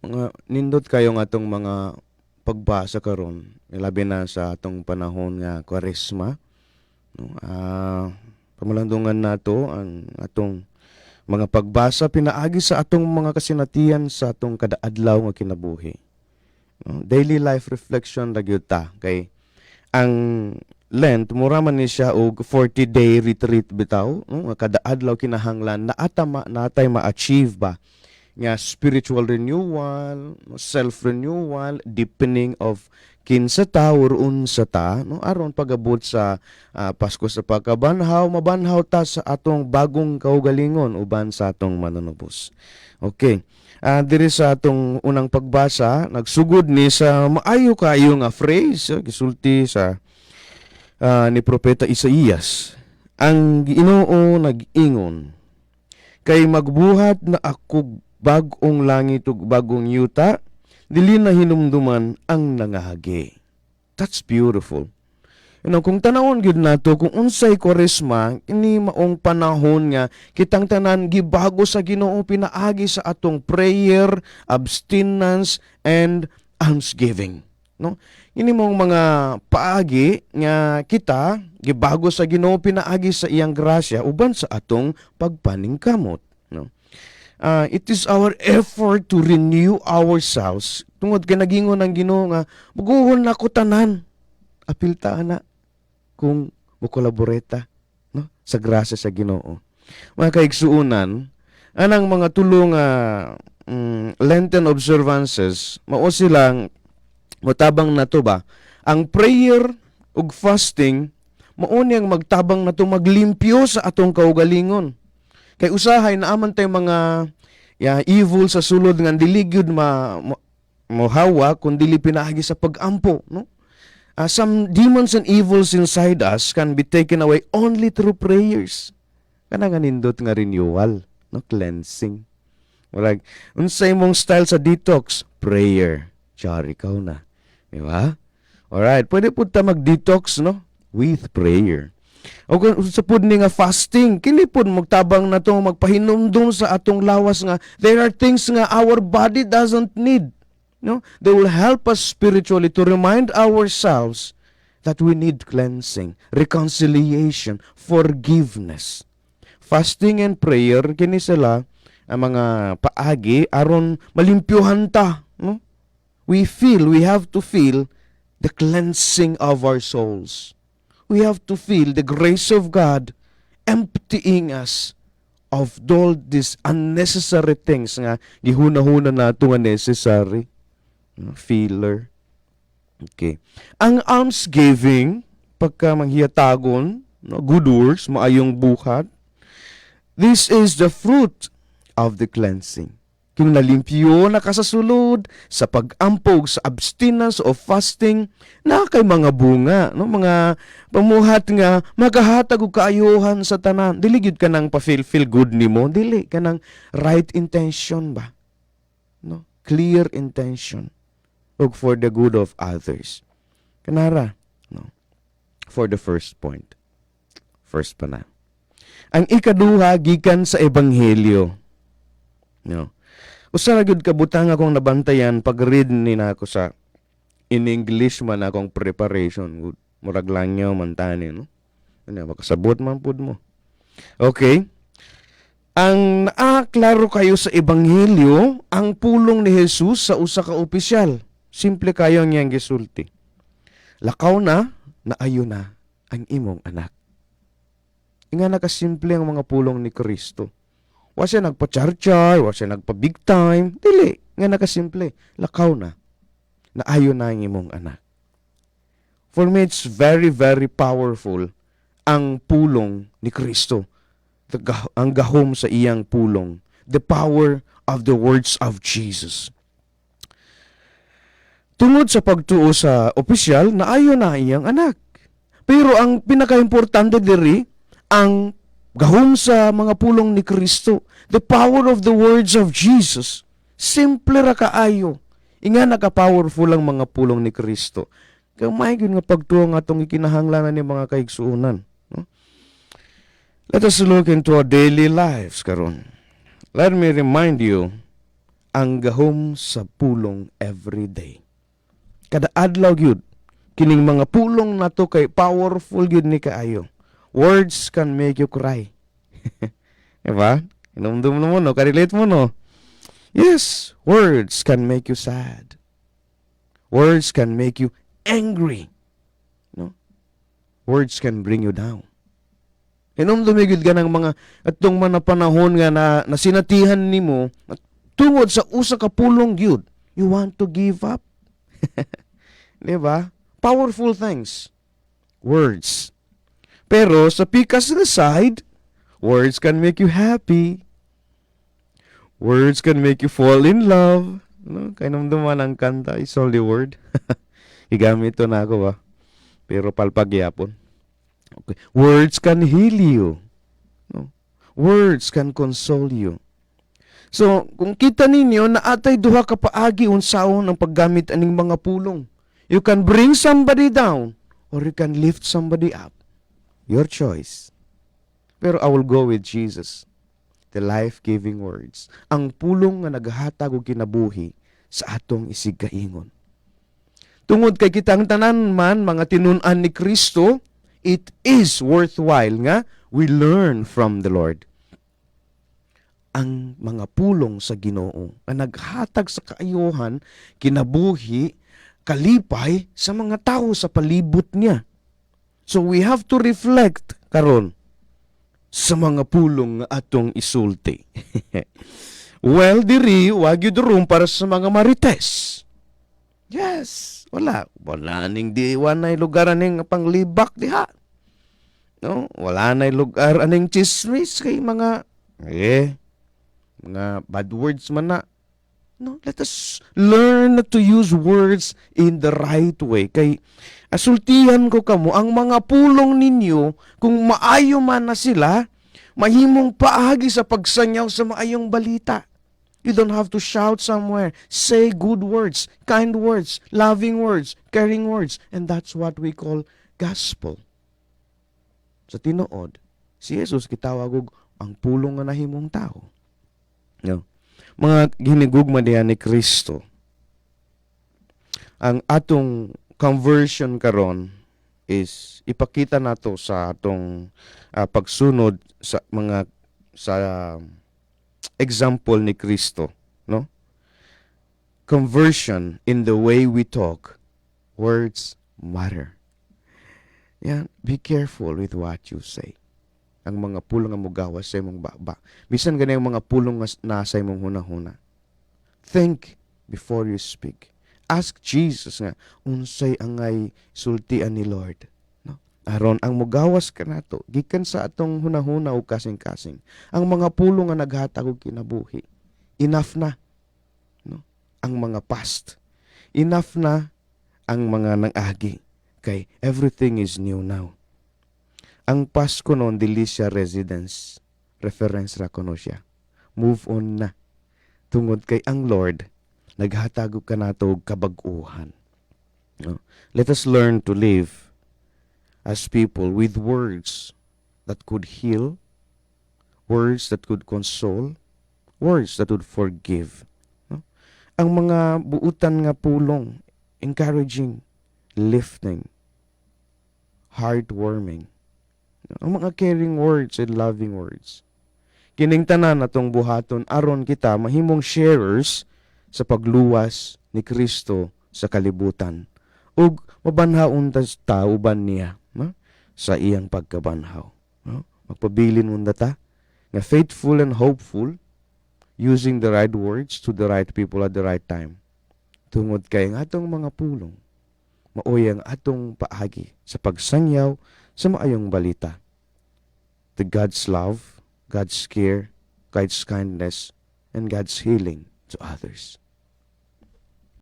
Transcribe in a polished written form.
Mga nindot kayo nga atong mga pagbasa karon, labi na sa atong panahon nga Kwaresma, no? Pamalandungan nato ang atong mga pagbasa pinaagi sa atong mga kasinatian sa atong kadaadlaw nga kinabuhi. No? Daily life reflection ra gyud ta kay ang Lent mura man ni siya og 40-day retreat bitaw, no? Nga kadaadlaw kinahanglan natay ma-achieve ba nga spiritual renewal, self-renewal, deepening of kinsa ta or unsa ta, no? Aron pagabot sa Pasko sa pagkabanhaw, mabanhaw ta sa atong bagong kaugalingon uban sa atong manunubos. Okay. Diri sa atong unang pagbasa, nagsugod ni sa maayo kayo nga phrase, gisulti sa ni Propeta Isaías. Ang Ginoo nag-ingon, kay magbuhat na ako bagong langit ug bagong yuta, dili na hinumduman ang nangahagi. That's beautiful. Kung tanawon gyud nato kung unsay Kwaresma, ini maong panahon nga kitang tanan gibago sa Ginoo pinaagi sa atong prayer, abstinence and almsgiving. No? Ini mong mga paagi nga kita gibago sa Ginoo pinaagi sa iyang grasya uban sa atong pagpaningkamot. No? It is our effort to renew ourselves. Tungod kay nagingon ang Ginoo nga, buguhon na ko tanan. Apilta na kung mukolaboreta, no? Sa grasya sa Ginoo. Mga kaigsuunan, anang mga tulong Lenten observances, mao silang motabang na to ba? Ang prayer ug fasting, mao niyang magtabang na to maglimpyo sa atong kaugalingon. Kay usahay naaman tay mga evil sa sulod nga dili gyud mohawa kun dili pinaagi sa pagampo, no? Some demons and evils inside us can be taken away only through prayers. Kana nga nindot nga renewal, no? Cleansing. Like, unsay mong style sa detox? Prayer. Char, ikaw na. Di ba? Alright, pwede po ta mag-detox, no? With prayer. O kung sa pud ni nga fasting, kini pud magtabang na to magpahinumdum sa atong lawas nga there are things nga our body doesn't need. No? They will help us spiritually to remind ourselves that we need cleansing, reconciliation, forgiveness. Fasting and prayer, kini sila ang mga paagi aron malimpyuhan ta. No? We have to feel the cleansing of our souls. We have to feel the grace of God emptying us of all these unnecessary things nga gihuna-huna nato nga necessary. Filler. Okay. Ang almsgiving, pagka manghiyatagon, no, good works, maayong buhat, this is the fruit of the cleansing. Kung nalimpyo na ka sa sulod, sa pag-ampog, sa abstinence o fasting, na kay mga bunga, no? Mga pamuhat nga, magahatag og kaayuhan sa tanan. Dili gyud ka nang pa-feel good nimo, dili ka nang right intention ba? No? Clear intention. Og for the good of others. Kanara, no? For the first point. First pa na. Ang ikaduha, gikan sa Ebanghelyo. No? Usa ra gyud kabutang akong nabantayan pag-read ni nako sa in English man akong preparation. Murag langyaw man tani, no? Ano makasabot man pud mo. Okay. Ang naaklaro kayo sa Ebanghelyo, ang pulong ni Jesus sa usa ka opisyal. Simple kayo niyang gisulti. Lakaw na, naayo na ang imong anak. Inga nakasimple ang mga pulong ni Kristo. Wa siya nagpa-char-char, wa siya nagpa-big time. Dili, nga nakasimple. Lakaw na. Naayo na ang imong anak. For me, it's very, very powerful ang pulong ni Kristo. Ang gahom sa iyang pulong. The power of the words of Jesus. Tungod sa pagtuo sa opisyal, naayo na iyang anak. Pero ang pinaka-importante diri, ang gahom sa mga pulong ni Kristo, the power of the words of Jesus, simple ra kaayo. Inga naka-powerful ang mga pulong ni Kristo. Kaya may nga pagtuo nga itong ikinahanglanan ni mga kaigsuunan. No? Let us look into our daily lives karon. Let me remind you ang gahom sa pulong everyday. Kada adlaw gyud kining mga pulong nato kay powerful gyud ni kaayo. Words can make you cry. Diba? Inumdum mo no, karelate mo no. Yes, words can make you sad. Words can make you angry. No? Words can bring you down. Inumdumigid ka ng mga atong mga panahon nga na sinatihan nimo at tungod sa usa ka pulong gyud, you want to give up. Diba? Powerful things. Words. Pero sa pikas na side, words can make you happy. Words can make you fall in love. No? Kaya naman ang kanta, is only word. Igamit to na ako ba? Pero palpagyapon. Okay. Words can heal you. No? Words can console you. So, kung kita ninyo na atay duha ka paagi unsaon ang paggamit aning mga pulong. You can bring somebody down or you can lift somebody up. Your choice. Pero I will go with Jesus. The life-giving words. Ang pulong nga naghatag og kinabuhi sa atong isigaingon. Tungod kay kitang tanan man mga tinun-an ni Kristo, it is worthwhile nga we learn from the Lord. Ang mga pulong sa Ginoo ang naghatag sa kaayuhan, kinabuhi, kalipay sa mga tao sa palibot niya. So we have to reflect karon sa mga pulong nga atong isulti. Well, diri, wag yun room para sa mga marites. Yes, wala. Wala ning diwan na lugar aning panglibak diha. No? Wala na lugar aning chismis kay mga bad words man na. No, let us learn to use words in the right way. Kay asultihan ko kamo, ang mga pulong ninyo, kung maayo man na sila, mahimong paagi sa pagsanyaw sa maayong balita. You don't have to shout somewhere. Say good words, kind words, loving words, caring words. And that's what we call gospel. Sa tinuod, si Jesus gitawag og ang pulong nga nahimong tao. No. Mga ginigugma diha ni Kristo. Ang atong conversion karon is ipakita nato sa atong pagsunod sa mga example ni Kristo, no? Conversion in the way we talk. Words matter. Yan, be careful with what you say. Ang mga pulong nga mogawas sa imong baba. Bisan ganay mga pulong nga nasa imong hunahuna. Think before you speak. Ask Jesus nga unsay angay sultian ni Lord. No? Aron ang mogawas ka nato gikan sa atong hunahuna o kasing-kasing. Ang mga pulong nga naghatag og kinabuhi. Enough na. No? Ang mga past. Enough na ang mga nang-agi. Kay everything is new now. Ang Pasko noon, dili siya residence. Reference ra kuno siya. Move on na. Tungod kay ang Lord, naghatag ka nato og kabag-uhan. No? Let us learn to live as people with words that could heal, words that could console, words that would forgive. No? Ang mga buutan nga pulong, encouraging, lifting, heartwarming, ang mga caring words and loving words. Kining tanan natong buhaton aron kita mahimong sharers sa pagluwas ni Kristo sa kalibutan ug mabanhaon ta uban niya, no? Sa iyang pagkabanhaw. No? Magpabilin munda ta nga faithful and hopeful, using the right words to the right people at the right time. Tungod kay ang atong mga pulong maoy ang atong paagi sa pagsangyaw sa maayong balita. The God's love, God's care, God's kindness, and God's healing to others.